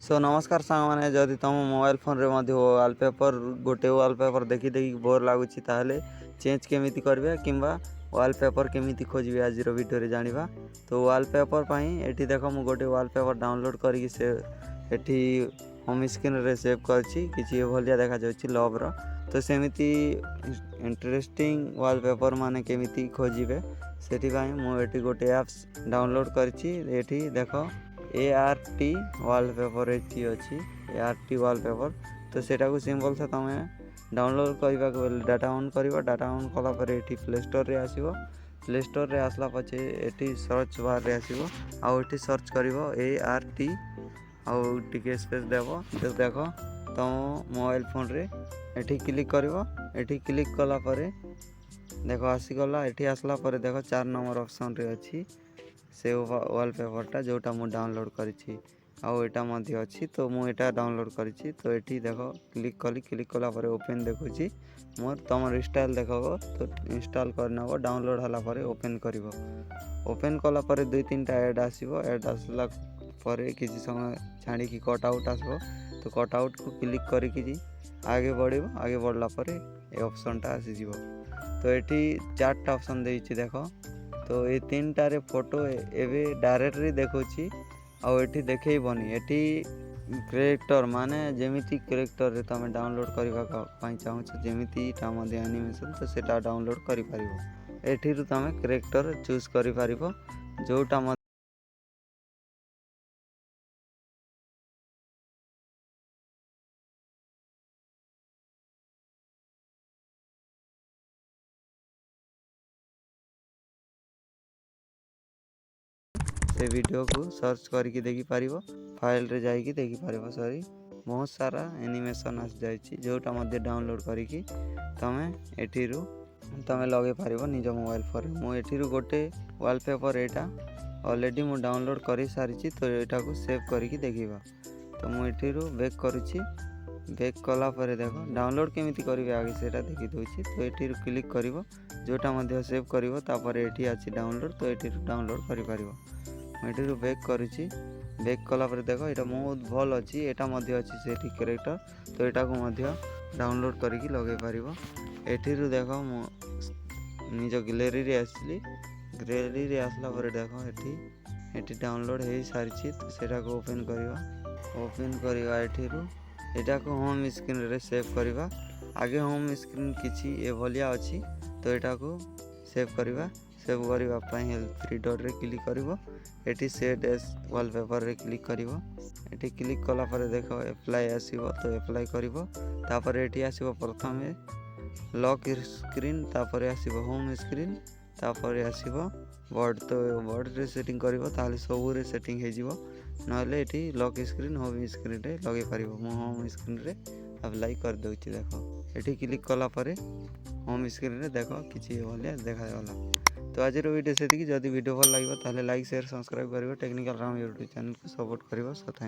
सो नमस्कार सांग मैंने जदि तुम मोबाइल फोन रे वालपेपर गोटे वालपेपर देखी देखी बोर लगुच ताहले चेंज केमिति करबे किंबा वालपेपर केमिति खोजबे आज वीडियो रे जानिबा। तो वालपेपर पाई एठी देखो मु गोटे वालपेपर डाउनलोड करके से एठी होम स्क्रीन रे सेव करछि किछि भलिया देखा जाउछि लव रो। तो सेमिति इंटरेस्टिंग वालपेपर माने केमिति खोजिबे सेठी पाई मु एठी गोटे एप्स डाउनलोड करछि। एठी देखो ART वालपेपर एटी अच्छी ART वालपेपर। तो सेटा को सिंपल से तुम डाउनलोड करने को डाटा ऑन कर डाटा ऑन कलापर ये प्ले स्टोर रे आसीबो। प्ले स्टोर रे आसला पछे एटी सर्च बार रे आसीबो आउ एटी सर्च करिवो ART आउ टिके स्पेस देबो। तो देखो तुम मोबाइल फोन रे एटी क्लिक करिवो। एटी क्लिक कला परे देखो आसीगला। एटी आसला परे देखो 4 नंबर ऑप्शन रे अच्छी से वालपेपरटा जोटा मु डाउनलोड करिछि आउ एटा मध्य अच्छी। तो मु एटा डाउनलोड करिछि। तो एटी देखो क्लिक कली क्लिक कला परे ओपन देखुछि मोर तमर स्टाइल देखो। तो इंस्टॉल करनबो डाउनलोड हला परे ओपन करिवो। ओपन कला परे 2-3टा ऐड आसीबो। ऐड आसला परे किछि समय छाड़ी की कट आउट आसबो। तो कट आउट को क्लिक करिकि आगे बढ़िबो। आगे बढ़ला परे ए ऑप्शनटा आसी जिवो। तो एटी 4टा ऑप्शन देइछि देखो। तो ये 3टारे फोटो एवे डायरेक्टली देखुची आउ एठी देखैबनी। एठी कैरेक्टर माने जेमिति कैरेक्टर रे तमे डाउनलोड करबा पई चाहू जेमिति ता मध्ये एनिमेशन तो सेटा डाउनलोड करि परिबो। एठी रु तमे कैरेक्टर चूज करि परिबो जोटा से वीडियो को सर्च करके देखि पारिबो। फाइल रे जाई कि देखि पारिबो। सॉरी बहुत सारा एनिमेशन आस जाइछि जोटा मध्ये डाउनलोड करिकि तमे एठिरु तमे लगे पारिबो निज मोबाइल फोन। मु एठिरु गोटे वालपेपर एटा ऑलरेडी मु डाउनलोड करि सारिछि। तो एटा को सेव करिकि देखिबा। तो मु एठिरु बैक करूछि। बैक कला परे देखो डाउनलोड केमिति करिवे आगे सेटा देखि दोछि। तो एठिरु क्लिक करिवो जोटा मध्ये सेव करिवो तापर एठी आछि डाउनलोड। तो एठिरु डाउनलोड करि पारिबो। एठिरु बैक करूछि। बैक कला पर देखो एटा बहुत भल अछि। एटा मध्ये अछि सेठी कैरेक्टर। तो एटा को मध्ये डाउनलोड करिकि लगे पारिबो। एठिरु देखो मो निज गैलरी रे आसली। गैलरी रे आसला पर देखो एठी डाउनलोड हे सारिछि। तो सेटा को ओपन करिवा। ओपन करिवा एठिरु एटा को होम स्क्रीन रे सेव करिवा। आगे होम स्क्रीन किछि ए भलिया अछि। तो एटा को सेव करिवा। सेव करिवा पई 3 डॉट रे क्लिक करिवो। एटी सेट एस वालपेपर रे क्लिक करिवो। एटी क्लिक कला परे देखो अप्लाई आसीबो। तो अप्लाई करिवो। तापर एटी आसीबो प्रथमे लॉक स्क्रीन तापर आसीबो होम स्क्रीन तापर आसीबो वर्ड। तो वर्ड रे सेटिंग करिवो ताले सब रे सेटिंग हे जिवो। नहले एटी लॉक स्क्रीन होम स्क्रीन रे लगे पारिबो। मु होम स्क्रीन रे अप्लाई कर दोछि देखो। एटी क्लिक कला परे होम स्क्रीन रे देखो किछि भलिया देखा गला। तो आज वीडियो से जदि वीडियो भल लगे ताहले लाइक शेयर सब्सक्राइब करिवो। टेक्निकल राम यूट्यूब चैनल को सपोर्ट करिवो। So thank